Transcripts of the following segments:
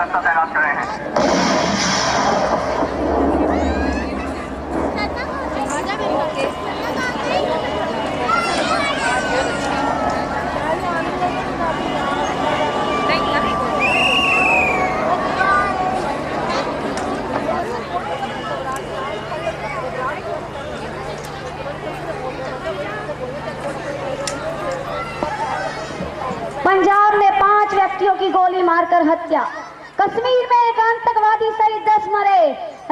रास्ता तैनात कर रहे हैं। पंजाब में 5 व्यक्तियों की गोली मारकर हत्या। कश्मीर में एक आतंकवादी सहित 10 मरे।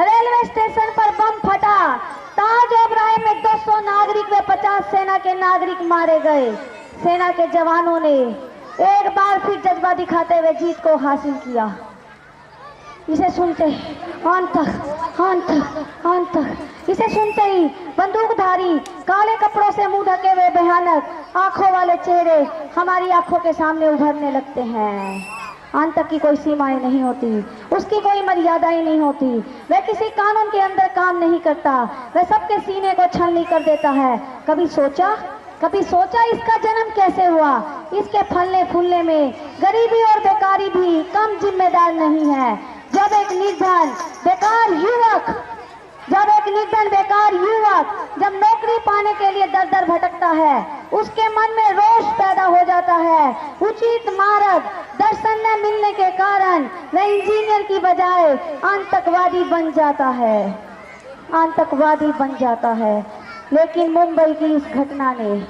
रेलवे स्टेशन पर बम फटा। ताज ओबराय में 200 नागरिक व 50 सेना के नागरिक मारे गए। सेना के जवानों ने एक बार फिर जज्बा दिखाते हुए जीत को हासिल किया। इसे सुनते इसे सुनते ही बंदूकधारी काले कपड़ों से मुंह ढके हुए भयानक आंखों वाले चेहरे हमारी आंखों के सामने उभरने लगते हैं। आतंक की कोई सीमाएं नहीं होती, उसकी कोई मर्यादाएं नहीं होती। वह किसी कानून के अंदर काम नहीं करता, वह सबके सीने को छलनी कर देता है। कभी सोचा इसका जन्म कैसे हुआ? इसके फलने फूलने में गरीबी और बेकारी भी कम जिम्मेदार नहीं है। जब एक निर्धन बेकार युवक जब नौकरी पाने के लिए दर दर भटकता है, उसके मन में रोष पैदा हो जाता है। उचित मार्ग दर्शन न मिलने के कारण वह इंजीनियर की बजाय आतंकवादी बन जाता है। लेकिन मुंबई की इस घटना ने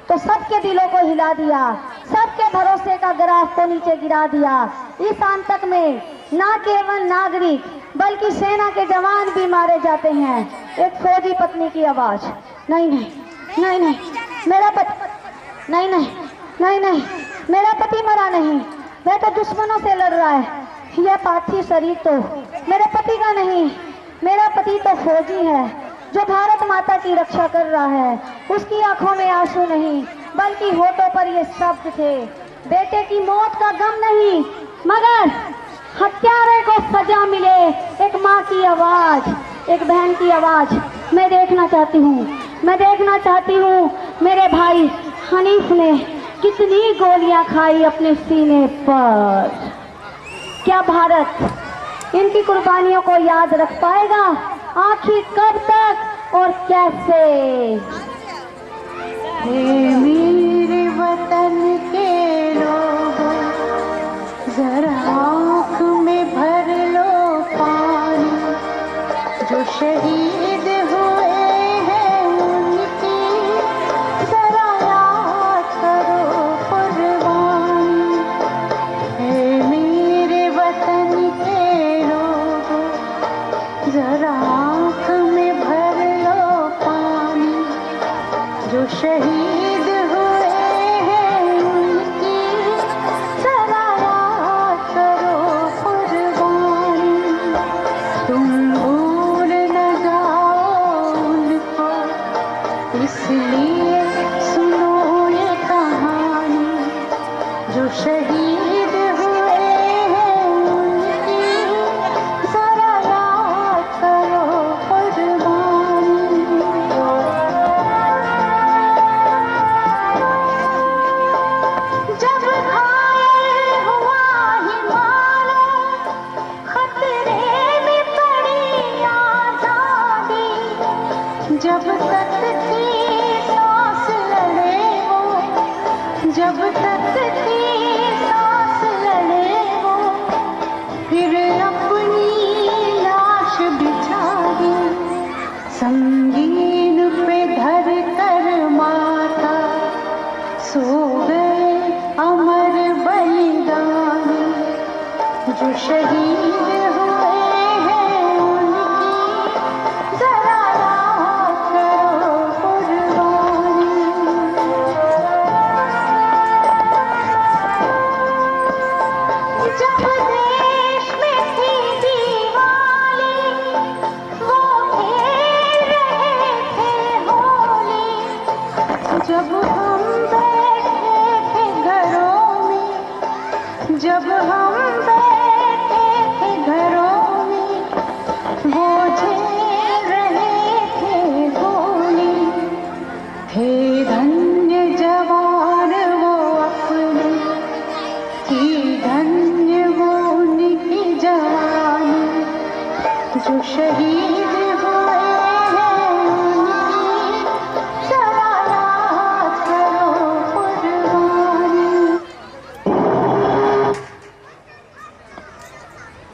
तो सबके दिलों को हिला दिया, सबके भरोसे का ग्राफ को नीचे गिरा दिया। इस आतंक में न केवल नागरिक बल्कि सेना के जवान भी मारे जाते हैं। एक फौजी पत्नी की आवाज, नहीं, मेरा पति मरा नहीं, वह तो दुश्मनों से लड़ रहा है। यह पार्थिव शरीर तो मेरे पति का नहीं, मेरा पति तो फौजी है जो भारत माता की रक्षा कर रहा है। उसकी आंखों में आंसू नहीं बल्कि होठों पर ये शब्द थे, बेटे की मौत का गम नहीं मगर हत्यारे को सजा मिले। एक माँ की आवाज, एक बहन की आवाज मैं देखना चाहती हूँ मेरे भाई हनीफ ने कितनी गोलियां खाई अपने सीने पर। क्या भारत इनकी कुर्बानियों को याद रख पाएगा? आखिर कब तक और कैसे? मेरे वतन के लोगों, जरा आँख में भर लो पानी। जो शहीद हुए हैं उनकी जरा याद करो कुर्बानी। मेरे वतन के लोगों, जरा आँख में भर लो पानी। जो शहीद हुए हैं उनकी जरा याद करो कुर्बानी। तुम भूल न जाओ उनको, इसलिए सुनो ये कहानी। जो शहीद हुए हैं उनकी जरा याद करो कुर्बानी। जब घायल हुआ हिमालय, खतरे में पड़ी आजादी। जब तक थी सांस लड़े वो, जब तक थी सांस लड़े वो, फिर अपनी लाश बिछा दी। संगीन पे धर कर माथा सो गए अमर बलिदानी। जो शहीद हुए हैं उनकी जरा याद करो कुर्बानी। जब देश में थी दिवाली, वो खेल रहे थे होली। जब हम बैठे थे घरों में, जब हम बैठे थे घर जो शहीद हुए हैं उनकी सदा याद करो कुर्बानी।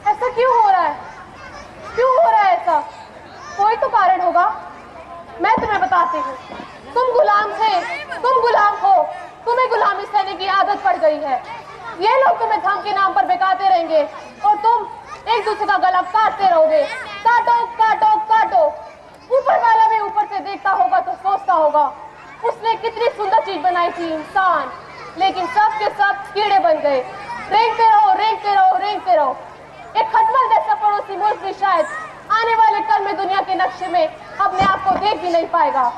ऐसा क्यों हो रहा है? क्यों हो रहा है ऐसा? कोई तो कारण होगा। मैं तुम्हें बताती हूँ। तुम गुलाम थे, तुम गुलाम हो, तुम्हें गुलामी सहने की आदत पड़ गई है। ये लोग तुम्हें धर्म के नाम पर बेकाते रहेंगे और तुम एक दूसरे का गला काटते रहोगे। काटो काटो काटो। ऊपर वाला भी ऊपर से देखता होगा तो सोचता होगा उसने कितनी सुंदर चीज बनाई थी, इंसान, लेकिन सब के सब कीड़े बन गए। रेंगते रहो रेंगते रहो रेंगते रहो। एक खटमल जैसा पड़ोसी मुल्क भी शायद आने वाले कल में दुनिया के नक्शे में अपने आप को देख भी नहीं पाएगा।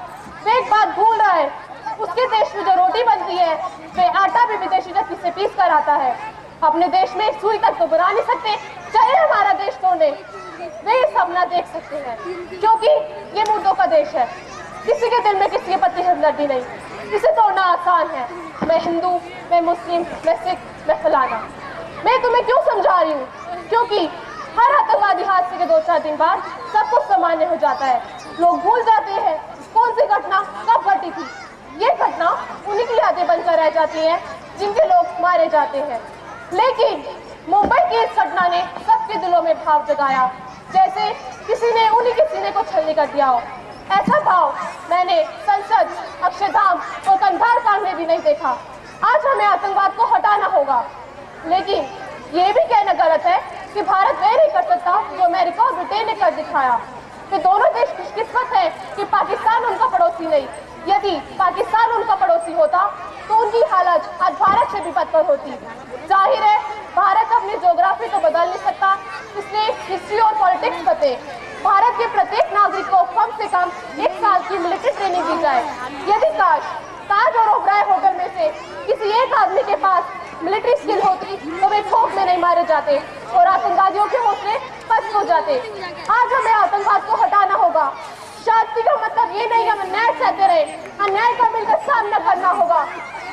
वे एक बात भूल रहा है, उसके देश में जो रोटी बनती है वे आटा भी विदेशी चक्की से पीस कर आता है। अपने देश में एक सुई तक तो बना नहीं सकते, चाहे हमारा देश तोड़े। वे ये सब ना देख सकते हैं क्योंकि ये मुर्दों का देश है। किसी के दिल में किसी के प्रति हमदर्दी नहीं। इसे तोड़ना आसान है। मैं हिंदू, मैं मुस्लिम, मैं सिख, मैं फलाना। मैं तुम्हें क्यों समझा रही हूँ? क्योंकि हर आतंकवादी हादसे के 2-4 दिन बाद सब कुछ सामान्य हो जाता है। लोग भूल जाते हैं कौन सी घटना कब घटी थी। ये घटना उन्हीं की यादें बनकर रह जाती है जिनके लोग मारे जाते हैं। लेकिन मुंबई की इस घटना ने सबके दिलों में भाव जगाया, जैसे किसी ने उन्हीं के सीने को छलनी कर दिया हो। ऐसा भाव मैंने संसद, अक्षरधाम और कंधार कांड में भी नहीं देखा। आज हमें आतंकवाद को हटाना होगा, लेकिन ये भी कहना गलत है कि भारत वह नहीं कर सकता जो अमेरिका और ब्रिटेन ने कर दिखाया। तो दोनों देश खुशकिस्मत है कि पाकिस्तान उनका पड़ोसी नहीं। यदि पाकिस्तान उनका पड़ोसी होता तो उनकी हालत आज भारत से भी बदतर होती। जाहिर है भारत अपनी ज्योग्राफी तो बदल नहीं सकता, इसलिए हिस्ट्री और पॉलिटिक्स बते। भारत के प्रत्येक नागरिक को कम से कम 1 साल की मिलिट्री ट्रेनिंग दी जाए। यदि ताज और ओबराय होटल में से किसी एक आदमी के पास मिलिट्री स्किल होती तो वे थोक में नहीं मारे जाते और आतंकवादियों के हौसले पस्त हो जाते। आज हमें आतंकवाद को हटाना होगा। शांति का मतलब ये नहीं हम अन्याय सहते रहे, अन्याय का मिलकर सामना करना होगा।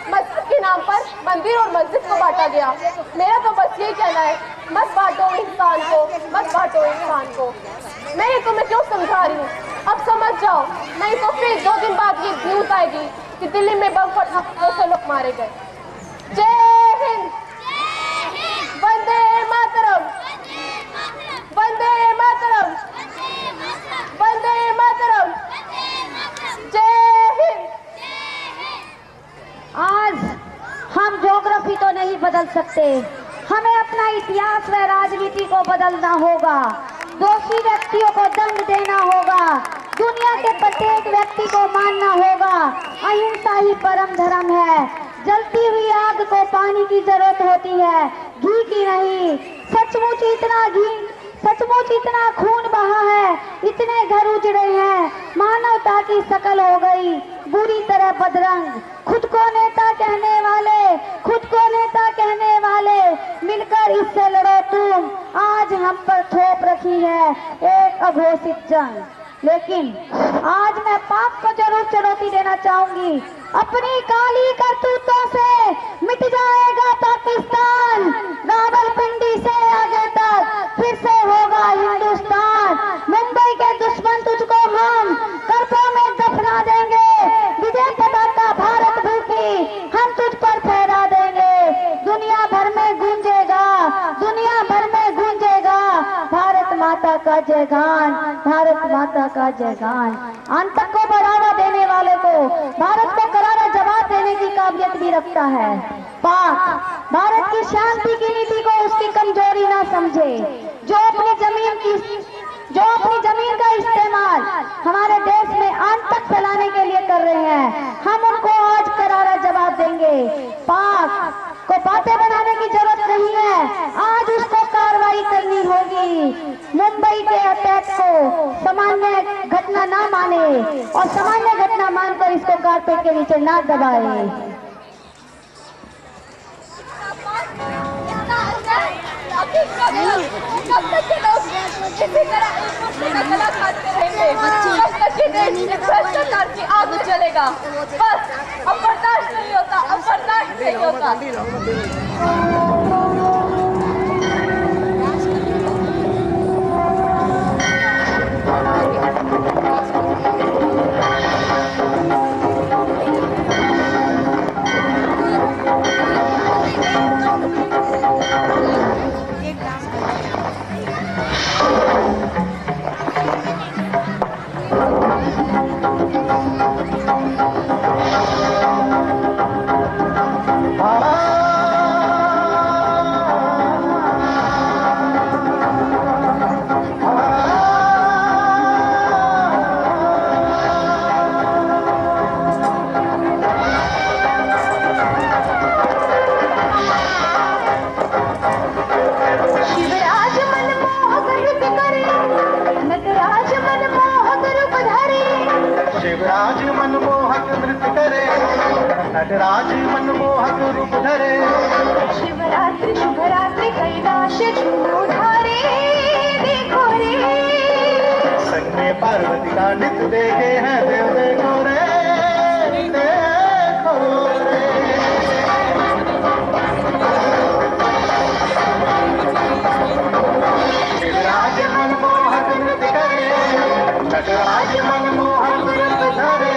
मस्जिद के नाम पर मंदिर और मस्जिद को बांटा गया। मेरा तो बस यही कहना है, मत बांटो इंसान को, मत बांटो इंसान को। मैं ये तुम्हें क्यों समझा रही हूँ, अब समझ जाओ, नहीं तो फिर 2 दिन बाद ये न्यूज आएगी कि दिल्ली में बम फटा 200 लोग मारे गए। जय हिंद, वंदे मातरम, वंदे मातरम, वंदे मातरम, जय हिंद। आज हम ज्योग्राफी तो नहीं बदल सकते, हमें अपना इतिहास व राजनीति को बदलना होगा। दोषी व्यक्तियों को दंड देना होगा। दुनिया के प्रत्येक व्यक्ति को मानना होगा अहिंसा ही परम धर्म है। जलती हुई आग को पानी की जरूरत होती है, घी की नहीं। सचमुच इतना खून बहा है, इतने घर उजड़े हैं, मानवता की शकल हो गई बुरी तरह बदरंग। खुद को नेता कहने वाले मिलकर इससे लड़ो तुम। आज हम पर थोप रखी है एक अघोषित जंग, लेकिन आज मैं पाप को जरूर चुनौती देना चाहूंगी। अपनी काली करतूतों से मिट जाएगा पाकिस्तान, रावलपिंडी से आगे तक फिर से होगा हिंदुस्तान। मुंबई के दुश्मन तुझको हम करतों में दफना देंगे, विजय पताका भारत भूखी हम तुझ पर फहरा देंगे। दुनिया भर में गूंजेगा भारत माता का जयगान, भारत माता का जयगान। आतंक को बढ़ावा देने वाले को भारत को करारा जवाब देने की काबिलियत भी रखता है। पाक भारत की शांति की नीति को उसकी कमजोरी ना समझे। जो अपनी जमीन का इस्तेमाल हमारे देश में आतंक फैलाने के लिए कर रहे हैं, हम उनको आज करारा जवाब देंगे। पाक को बातें बनाने की जरूरत नहीं है, आज उसको कार्रवाई करनी होगी। मुंबई के अटैक को सामान्य घटना ना माने और सामान्य घटना मानकर इसको कारपेट के नीचे ना दबाए। कब तक के लोग इसी तरह एक दूसरे का गला काटते रहेंगे? कब तक के देश भ्रष्टाचार की आग में जलेगा? बस अब बर्दाश्त नहीं होता, अब बर्दाश्त नहीं होता। शिवराज मनमोहक नृत्य करे, नटराज मनमोहक रूप धरे। शिवरात्रि शुभरात्रि कैलाश झूमो धारे, देखो रे संग में पार्वती का नृत्य देखे हैं देव, देखो रे देखो रे। शिवराज मनमोहक नृत्य करे, नटराज मनमोहक रूप धरे।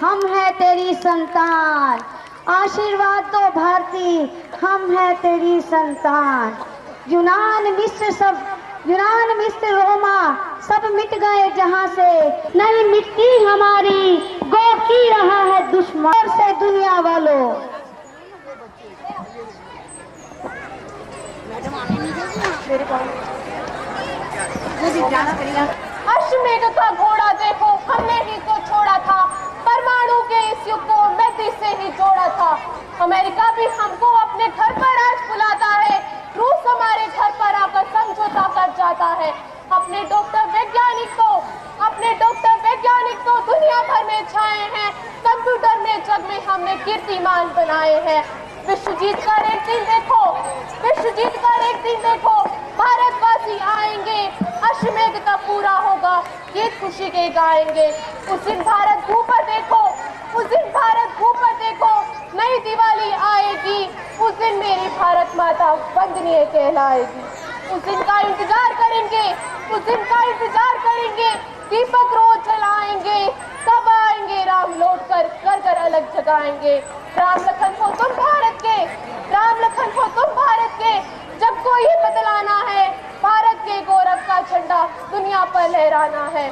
हम है तेरी संतान। आशीर्वाद दो भारती, हम है तेरी संतान। यूनान मिस्र रोमा सब मिट गए जहां से, नहीं मिटती हमारी गो की रहा है दुश्मन से दुनिया वालों। अश्वमेध का घोड़ा देखो, हमने ही तो छोड़ा था। परमाणु के इस युग को मैत्री से ही जोड़ा था। अमेरिका भी हमको अपने घर पर आज बुलाता है। रूस हमारे घर पर आकर समझौता कर जाता है। अपने डॉक्टर वैज्ञानिक तो दुनिया भर में छाए हैं। कंप्यूटर में जग में हमने कीर्तिमान बनाए हैं। विश्व जीत कर एक दिन देखो, भारतवासी आएंगे। अश्वमेध का पूरा होगा, ये खुशी के गाएंगे। उस दिन भारत भूप पर देखो, नई दिवाली आएगी। उस दिन मेरी भारत माता वंदनीय कहलाएगी। उस दिन का इंतजार करेंगे, दीपक रोज जलाएंगे। कब आएंगे राम लौट कर अलग जगाएंगे। राम लखन हो तुम भारत के, जब को ये बदलाना है। भारत के गौरव का झंडा दुनिया पर लहराना है।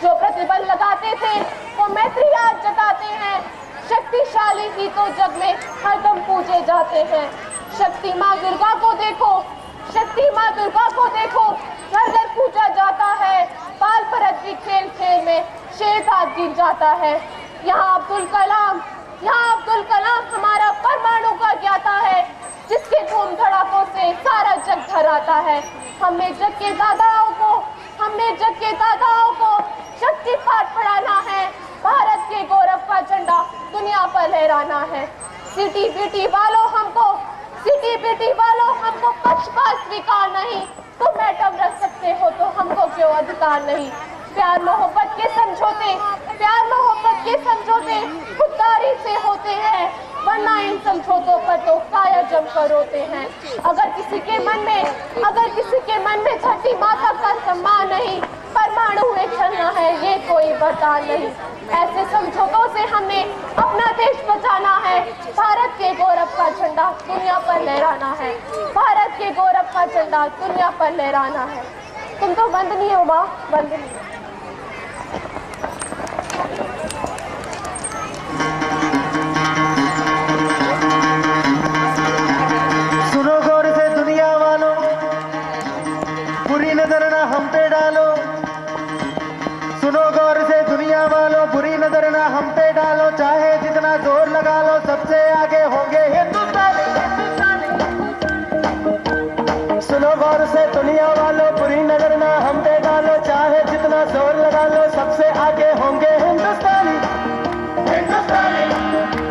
जो प्रतिबल लगाते थे वो मैत्री आज जताते हैं। शक्तिशाली ही तो जग में हरदम पूजे जाते हैं। शक्ति माँ दुर्गा को देखो, घर घर पूजा जाता है। बाल भरत भी खेल में शेरधाद गिर जाता है। यहाँ अब्दुल कलाम हमारा परमाणु का ज्ञाता है, जिसके धूम धड़ाकों से सारा जग धराता है। हमने जग के दादाओं को शक्ति पाठ पढ़ाना है। भारत के गौरव का झंडा दुनिया पर लहराना है। सिटी बेटी वालों हमको पक्षपात स्वीकार नहीं। तुम एटम रख सकते हो तो हमको क्यों अधिकार नहीं। प्यार मोहब्बत के समझौते खुददारी से होते हैं, वरना इन समझौतों पर तो काया जम कर रोते हैं। अगर किसी के मन में धरती माता का सम्मान नहीं, परमाणु में चलना है ये कोई वरदान नहीं। ऐसे समझौतों से हमने अपना देश बचाना है। भारत के गौरव का झंडा दुनिया पर लहराना है। भारत के गौरव का झंडा दुनिया पर लहराना है। तुम तो वंदनीय हो माँ, वंदनीय। सुनो गौर से दुनिया वालों, बुरी नजर ना हम पे डालो। सुनो गौर से दुनिया वालों, बुरी नजर ना हम पे डालो। चाहे जितना जोर लगा लो, सबसे आगे होंगे हिंदुस्तानी। सुनो गौर से दुनिया वालों, बुरी नजर ना हम पे डालो। चाहे जितना जोर लगा लो, सबसे आगे होंगे हिंदुस्तानी।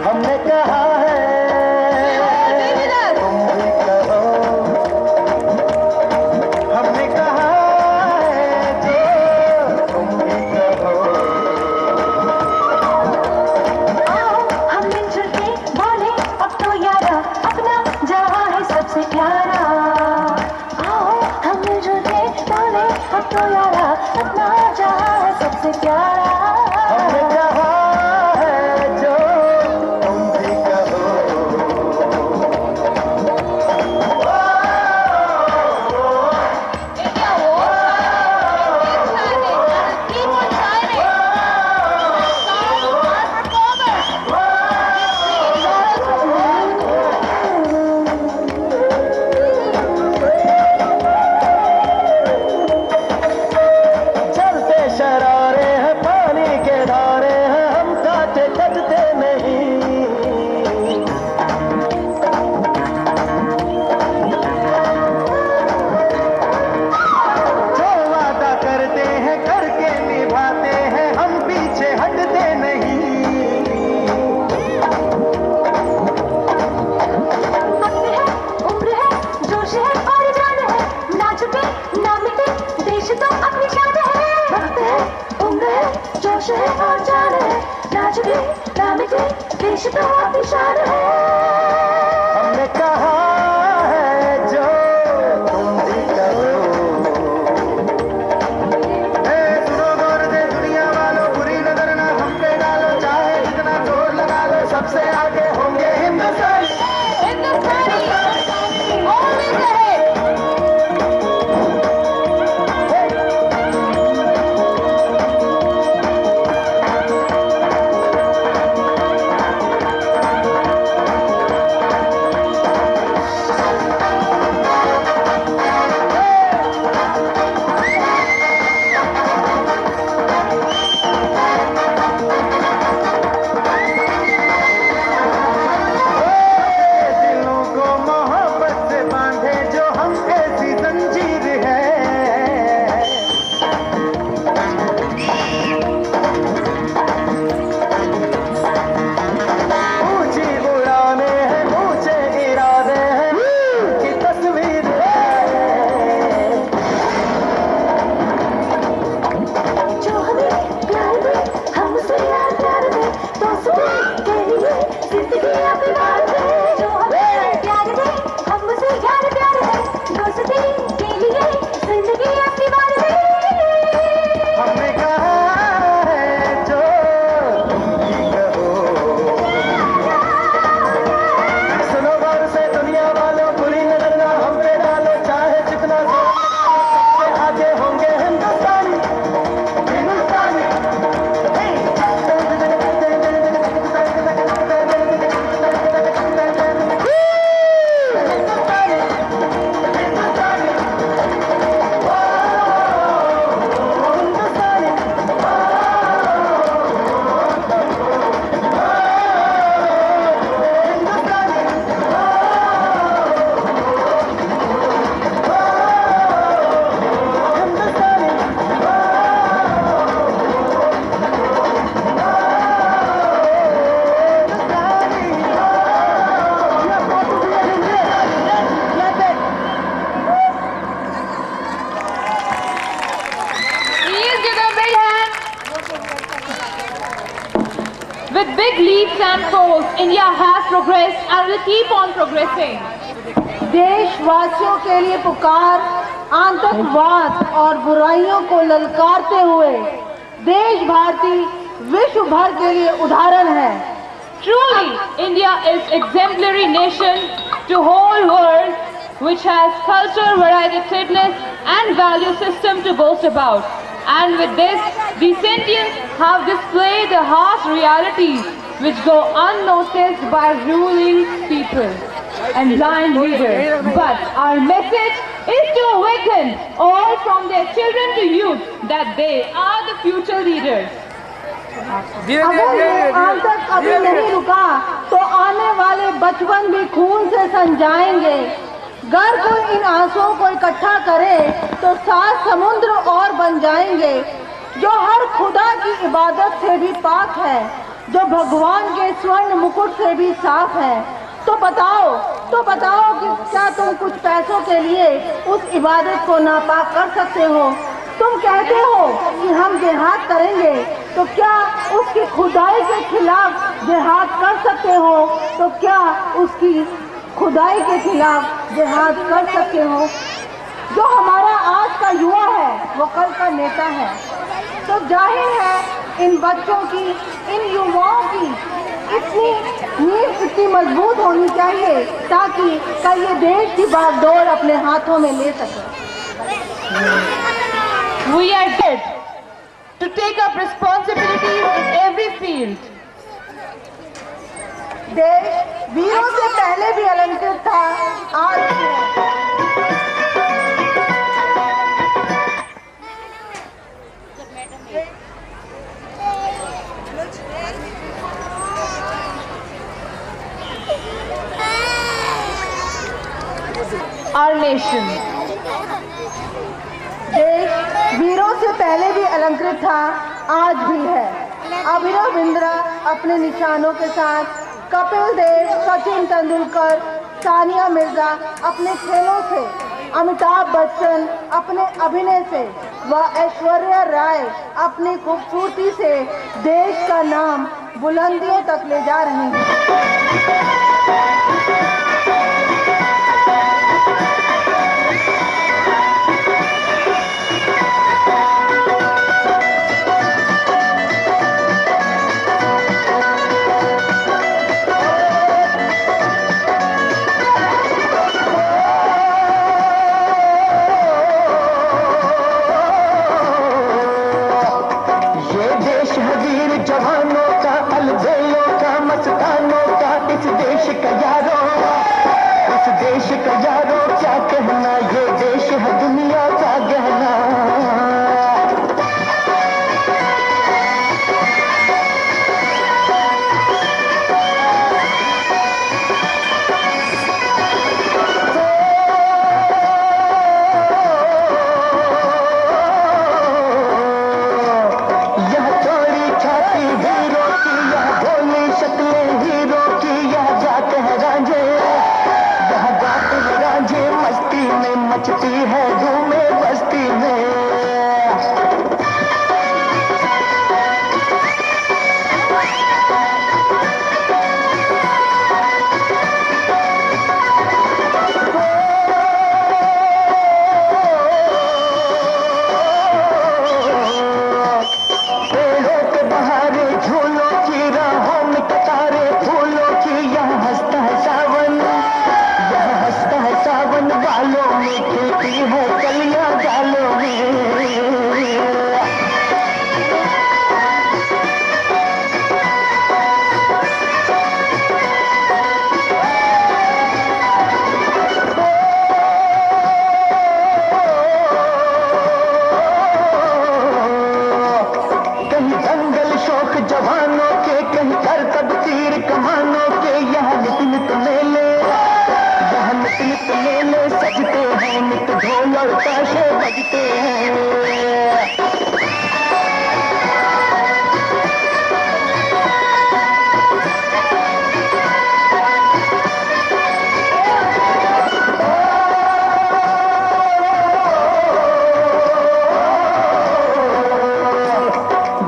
हमने कहा है हमने कहा है जो तुम भी करो। सुनो गौर से दुनिया वालों, बुरी नजर ना हम पे डालो। चाहे जितना big leaps and folds, India has progressed and will keep on progressing. देशवासियों के लिए पुकार, आतंकवाद और बुराइयों को ललकारते हुए देश भारती विश्व भर के लिए उदाहरण है। Truly, India is exemplary nation to whole world, which has culture, varietedness and value system to boast about. And with this, the sentients have displayed the harsh realities which go unnoticed by ruling people and blind leaders. But our message is to awaken all from their children to youth that they are the future leaders. अगर ये आतंक अभी नहीं रुका तो आने वाले बचपन भी खून से संजाएंगे। अगर कोई इन आंसुओं को इकट्ठा करे तो 7 समुद्र और बन जाएंगे। जो हर खुदा की इबादत से भी पाक है, जो भगवान के स्वर्ण मुकुट से भी साफ है। तो बताओ कि क्या तुम कुछ पैसों के लिए उस इबादत को नापाक कर सकते हो? तुम कहते हो कि हम जिहाद करेंगे, तो क्या उसकी खुदाई के खिलाफ जिहाद कर सकते हो? तो क्या उसकी खुदाई के खिलाफ जिहाद कर सकते हो? जो हमारा आज का युवा है वो कल का नेता है। तो जाहिर है इन बच्चों की, इन युवाओं की नींव इतनी मजबूत होनी चाहिए ताकि कल ये देश की बागडोर अपने हाथों में ले सके। We are here to take up responsibilities in every field. देश वीरों से पहले भी अलंकृत था, आज भी है। Our nation. देश वीरों से पहले भी अलंकृत था, आज भी है। अभिनव बिंद्रा अपने निशानों के साथ, कपिल देव, सचिन तेंदुलकर, सानिया मिर्जा अपने खेलों से, अमिताभ बच्चन अपने अभिनय से व ऐश्वर्या राय अपनी खूबसूरती से देश का नाम बुलंदियों तक ले जा रहे हैं।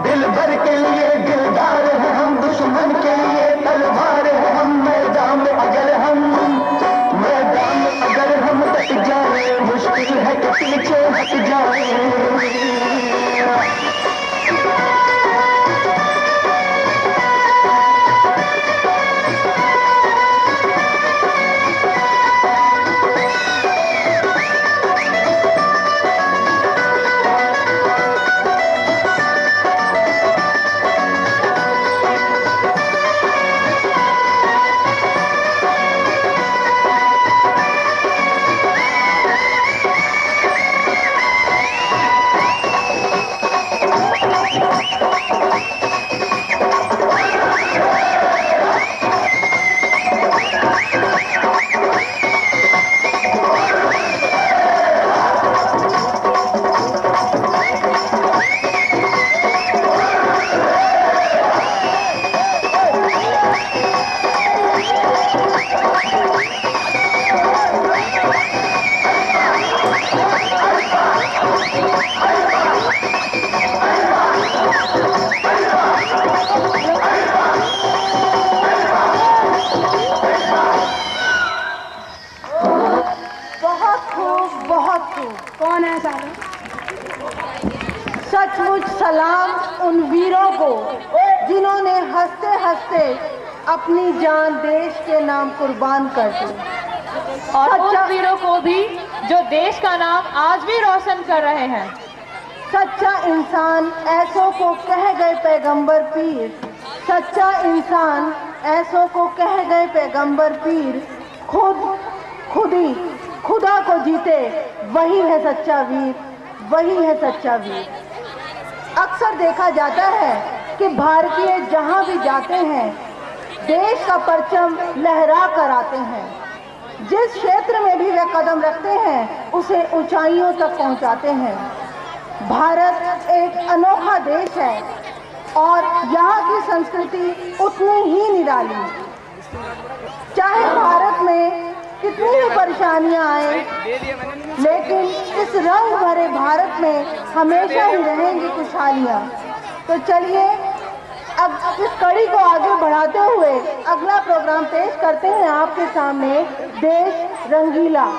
दिल भर के लिए दिलदार है हम, दुश्मन के है कि पीछे हट जाए। कौन है सारे? सचमुच सलाम उन वीरों को जिन्होंने हंसते हंसते अपनी जान देश के नाम कुर्बान कर दी, और उन वीरों को भी जो देश का नाम आज भी रोशन कर रहे हैं। सच्चा इंसान ऐसों को कह गए पैगंबर पीर, सच्चा इंसान ऐसों को कह गए पैगंबर पीर, खुदी खुदा को जीते वही है सच्चा वीर, वही है सच्चा वीर। अक्सर देखा जाता है कि भारतीय जहां भी जाते हैं देश का परचम लहरा कर आते हैं। जिस क्षेत्र में भी वे कदम रखते हैं उसे ऊंचाइयों तक पहुंचाते हैं। भारत एक अनोखा देश है और यहाँ की संस्कृति उतनी ही निराली। चाहे भारत में कितनी भी परेशानियां आए, लेकिन इस रंग भरे भारत में हमेशा ही रहेंगी खुशहालियां। तो चलिए अब इस कड़ी को आगे बढ़ाते हुए अगला प्रोग्राम पेश करते हैं आपके सामने, देश रंगीला।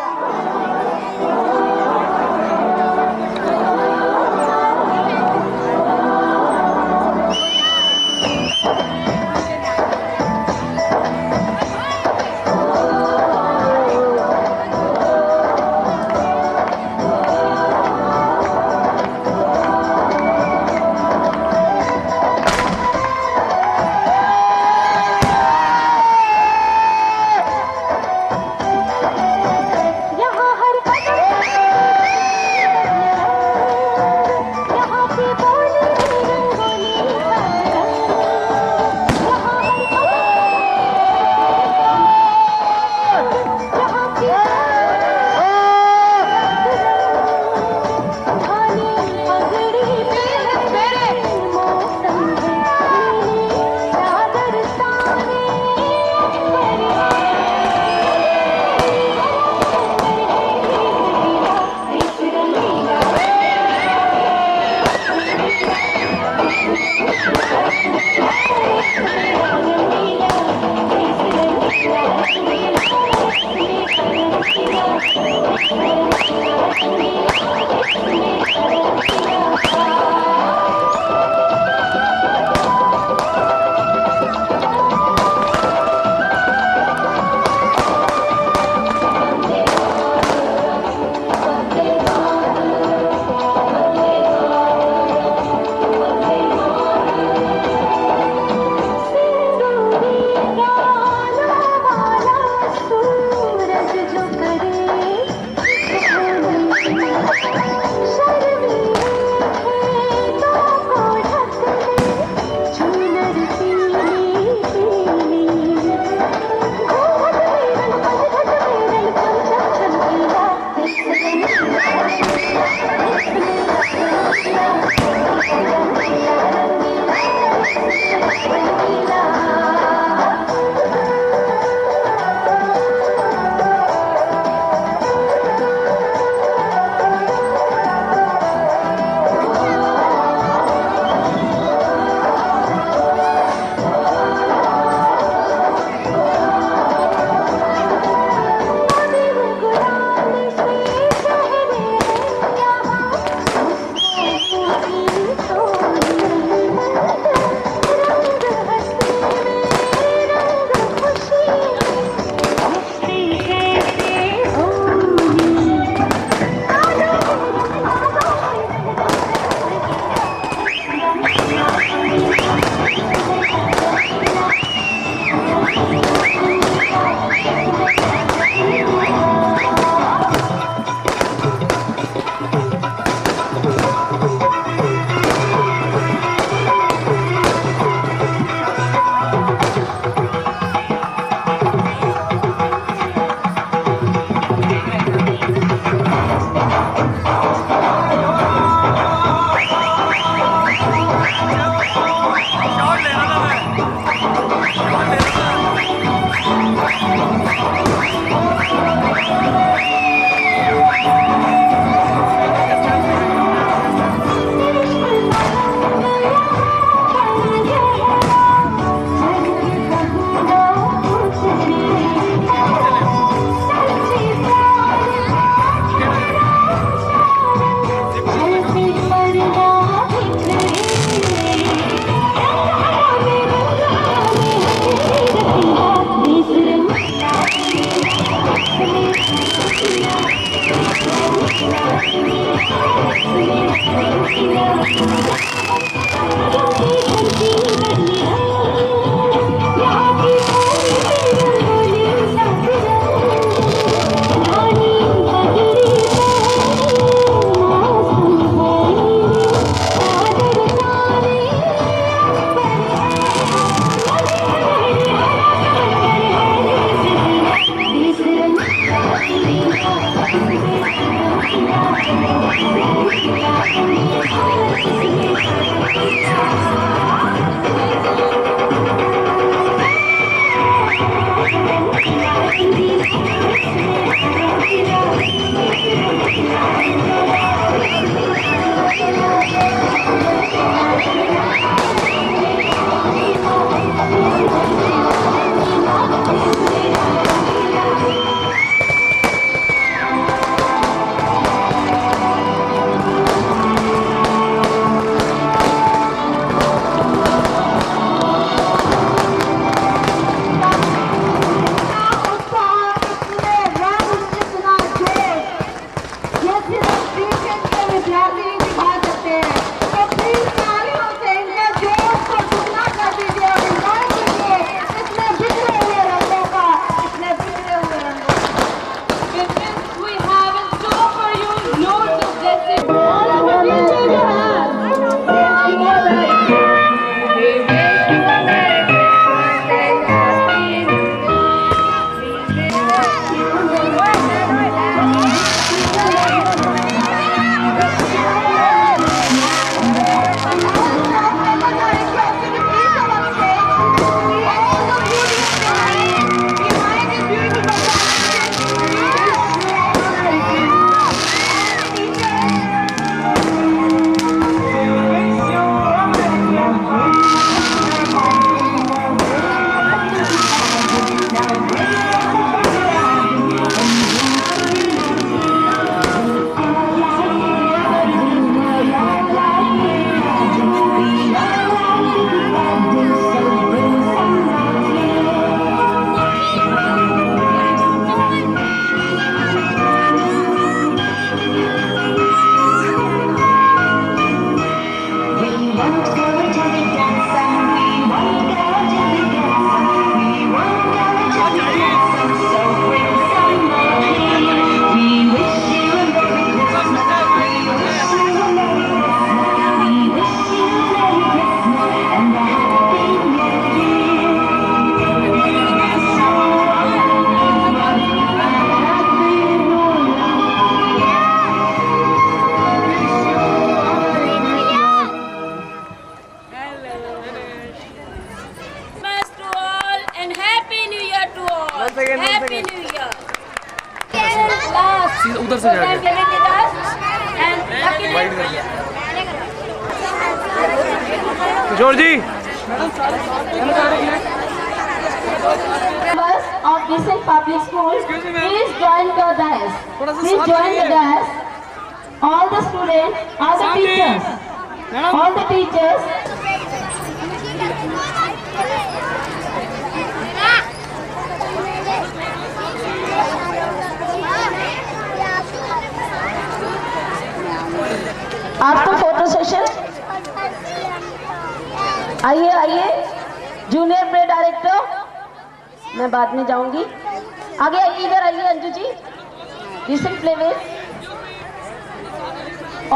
उधर से जाके किशोर जी Members of decent public schools, please join the dais. Please join the dais. All the students, all the teachers, all the teachers. आपको फोटो सेशन आइए आइए जूनियर प्ले डायरेक्टर मैं बाद में जाऊंगी आगे आइए इधर आइए Anju ji recent play we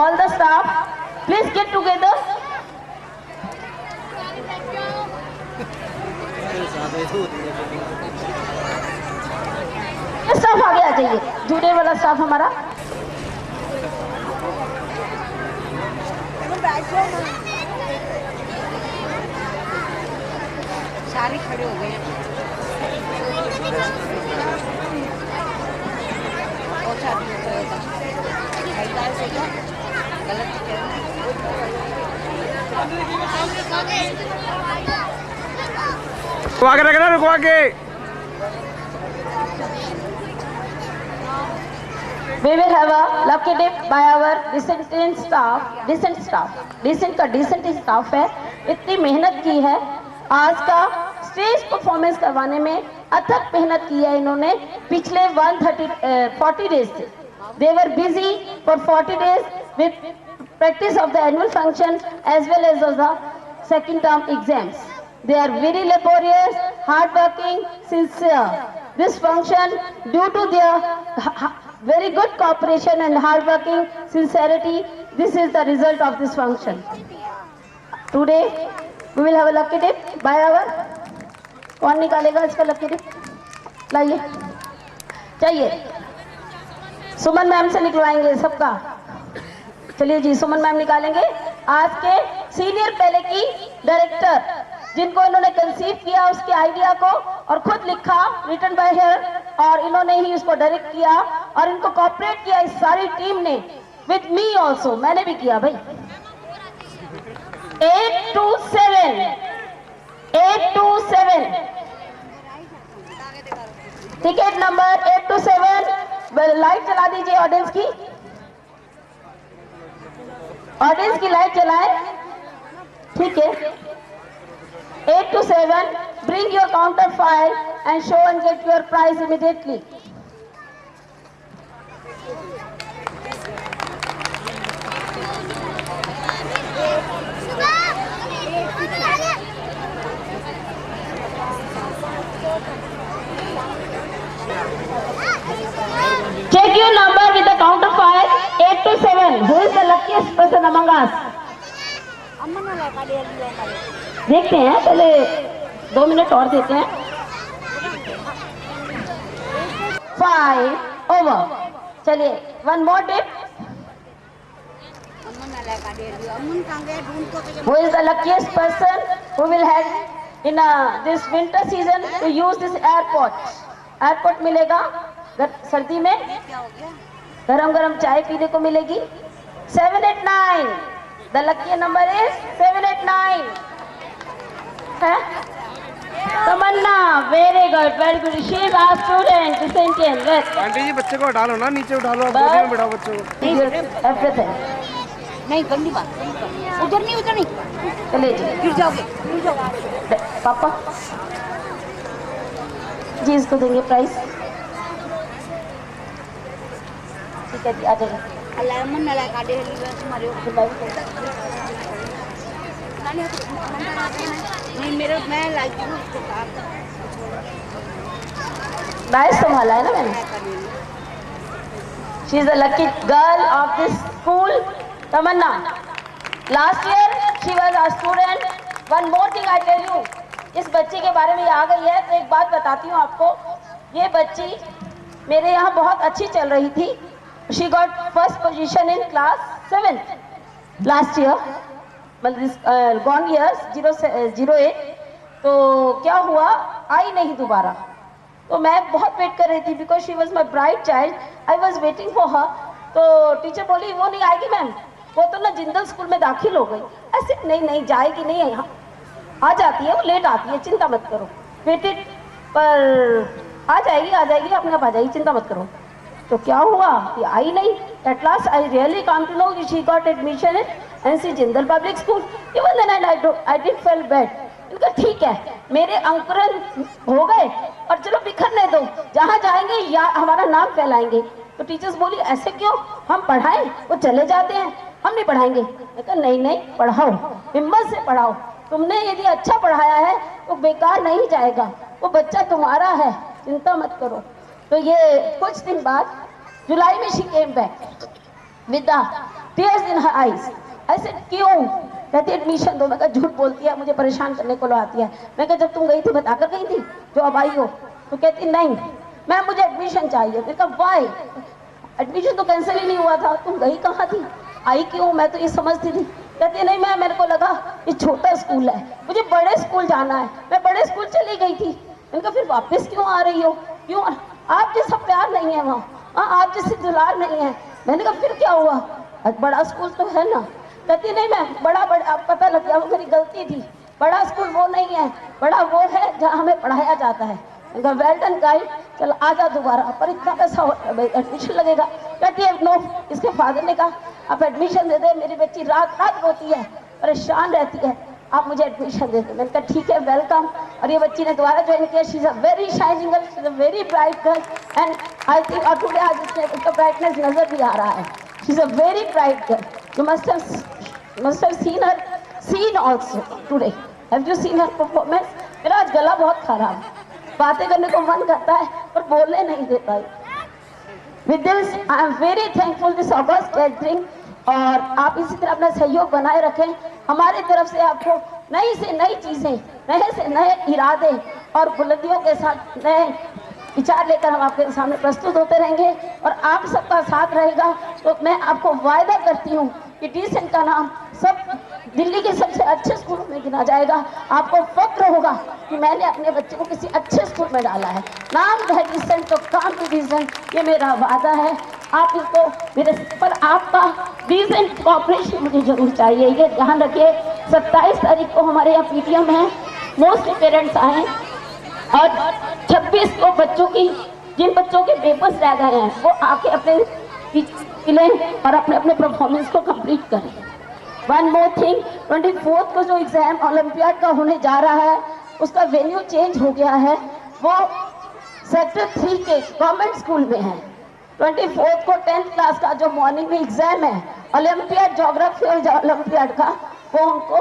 all the staff please get together staff आगे आ जाइए जूनियर वाला स्टाफ हमारा सारे खड़े हो गए और शादी हो जाएगा गलत आगे रखना रुको आगे We will have a lucky dip by our decent staff. Decent का decent staff है इतनी मेहनत की है आज का स्टेज परफॉर्मेंस करवाने में अथक मेहनत की है इन्होंने पिछले 40 डेज से They were busy for 40 days with practice of the annual function as well as of the second term exams. They are very laborious, hardworking, sincere. This function, due to their very good cooperation and hardworking sincerity, this is the result of this function. Today, we will have a lucky dip by our. कौन निकालेगा इसका lucky dip? लाइए, चाहिए सुमन ma'am से निकलवाएंगे सबका. चलिए जी, सुमन ma'am निकालेंगे आज के सीनियर पहले की डायरेक्टर, जिनको इन्होंने कंसीव किया उसके आइडिया को और खुद लिखा, रिटन बाय हियर, और इन्होंने ही इसको डायरेक्ट किया और इनको कोऑपरेट किया इस सारी टीम ने, विद मी ऑल्सो, मैंने भी किया भाई. 827 टिकट नंबर 827. लाइट जला दीजिए ऑडियंस की, ऑडियंस की लाइट जलाएं. ठीक है. 827, bring your counter file and show and get your prize immediately. Check your number with the counter file 827. Who is the luckiest person among us? देखते हैं, पहले 2 मिनट और देते हैं. 5 over. चलिए, one more dip. Who is the luckiest person who will have in this winter season to use this airport? Airport मिलेगा सर्दी में, गरम गरम चाय पीने को मिलेगी. 789. The lucky number is 789. Tamanna, very good, very good. She is our student Centian. Aunty ji बच्चे को हटा लो ना, नीचे उठा लो, आप गोदी में बिठाओ बच्चे को. एवरीथिंग. नहीं, गंदी बात, उधर नहीं. चलिए जी, गिर जाओगे. पापा जी इसको देंगे प्राइस. ठीक है जी, आ जाइए. नाइस संभाला है ना मैंने. She is the lucky girl of this school. Tamanna, last year she was our student. One more thing I tell you, इस बच्ची के बारे में आ गई है तो एक बात बताती हूँ आपको. ये बच्ची मेरे यहाँ बहुत अच्छी चल रही थी. She got first position in class 7th last year, मतलब गॉन ईयर्स 08. तो क्या हुआ, आई नहीं दोबारा. तो मैं बहुत वेट कर रही थी because she was my bright child. I was waiting for her. तो टीचर बोली वो नहीं आएगी मैम, वो तो ना जिंदल स्कूल में दाखिल हो गई. ऐसे नहीं जाएगी, नहीं यहाँ आ जाती है, वो लेट आती है, चिंता मत करो. वेटेड पर आ जाएगी अपने आप आ जाएगी, चिंता मत करो. तो क्या हुआ, ये आई नहीं. At last I really come to know she got admission in NC Jindal public school. Even then I did feel bad. इनका ठीक है, मेरे अंकुरन हो गए और चलो बिखरने दो, जहाँ जाएंगे या हमारा नाम फैलाएंगे. तो टीचर्स बोली ऐसे क्यों, हम पढ़ाएं, वो चले जाते हैं, हम नहीं पढ़ाएंगे. मैं कहा नहीं पढ़ाओ, हिम्मत से पढ़ाओ. तुमने यदि अच्छा पढ़ाया है तो बेकार नहीं जाएगा, वो बच्चा तुम्हारा है, चिंता मत करो. तो ये कुछ दिन बाद जुलाई में she came back with tears in her eyes. ऐसे क्यों, कहती एडमिशन दो. मैं कहा झूठ बोलती है, मुझे परेशान करने को आती है. मैं कहा जब तुम गई थी बताकर गई थी जो अब आई हो. तो कहती नहीं मैम मुझे एडमिशन चाहिए. मैं कहा वाई, एडमिशन तो कैंसिल ही नहीं हुआ था, तुम गई कहाँ थी, आई क्यों, मैं तो ये समझती थी. कहती नहीं मैम मेरे को लगा ये छोटा स्कूल है, मुझे बड़े स्कूल जाना है, मैं बड़े स्कूल चली गई थी. मैंने कहा फिर वापस क्यों आ रही हो, क्यों, आप जैसा प्यार नहीं है वहाँ, आप जैसे दुलार नहीं है. मैंने कहा फिर क्या हुआ, बड़ा स्कूल तो है ना. कहती नहीं मैम बड़ा पता लग गया, वो मेरी गलती थी, बड़ा स्कूल वो नहीं है, बड़ा वो है जहाँ हमें पढ़ाया जाता है. वेल डन गाइड, चल आ जा दोबारा, पर इतना पैसा एडमिशन लगेगा. कहती है नो. इसके फादर ने कहा आप एडमिशन दे दे, मेरी बच्ची रात रोती है, परेशान रहती है, आप मुझे एडमिशन दे दे. मैंने कहा ठीक है वेलकम. और ये बच्ची ने दोबारा ज्वाइन किया. She is a very shining girl, she is a very bright girl and I think और टुडे आज इसका ब्राइटनेस नजर भी आ रहा है. She is a very bright girl. You must have seen also today. Have you seen her performance? मेरा आज गला बहुत खराब है, बातें करने को मन करता है पर बोलने नहीं देता है. With this, I am very thankful this August gathering और आप इसी तरह अपना सहयोग बनाए रखें. हमारी तरफ से आपको नई से नई चीजें, नए से नए इरादे और बुलंदियों के साथ नए विचार लेकर हम आपके सामने प्रस्तुत होते रहेंगे और आप सबका साथ रहेगा. तो मैं आपको वायदा करती हूँ कि डिसेंट का नाम सब दिल्ली के सबसे अच्छे स्कूलों में गिना जाएगा. आपको फक्र होगा कि मैंने अपने बच्चे को किसी अच्छे स्कूल में डाला है. नाम है डिसेंट तो काम भी डिसेंट, ये मेरा वादा है. आप इसको मेरे पर आपका डिसेंट कॉपरेशन मुझे जरूर चाहिए. ये ध्यान रखिए 27 तारीख को हमारे यहाँ पीटीएम है. मोस्टली पेरेंट्स आए और 26 को बच्चों की जिन बच्चों के पेपर्स रह गए हैं वो आके अपने लें और अपने अपने परफॉर्मेंस को कंप्लीट करें. वन मोर थिंग, 24 को जो एग्जाम ओलंपियाड का होने जा रहा है उसका वेन्यू चेंज हो गया है. वो सेक्टर 3 के गवर्नमेंट स्कूल में है. 24 को 10th क्लास का जो मॉर्निंग में एग्जाम है ओलंपियाड ज्योग्राफी और ओलंपियाड का, वो उनको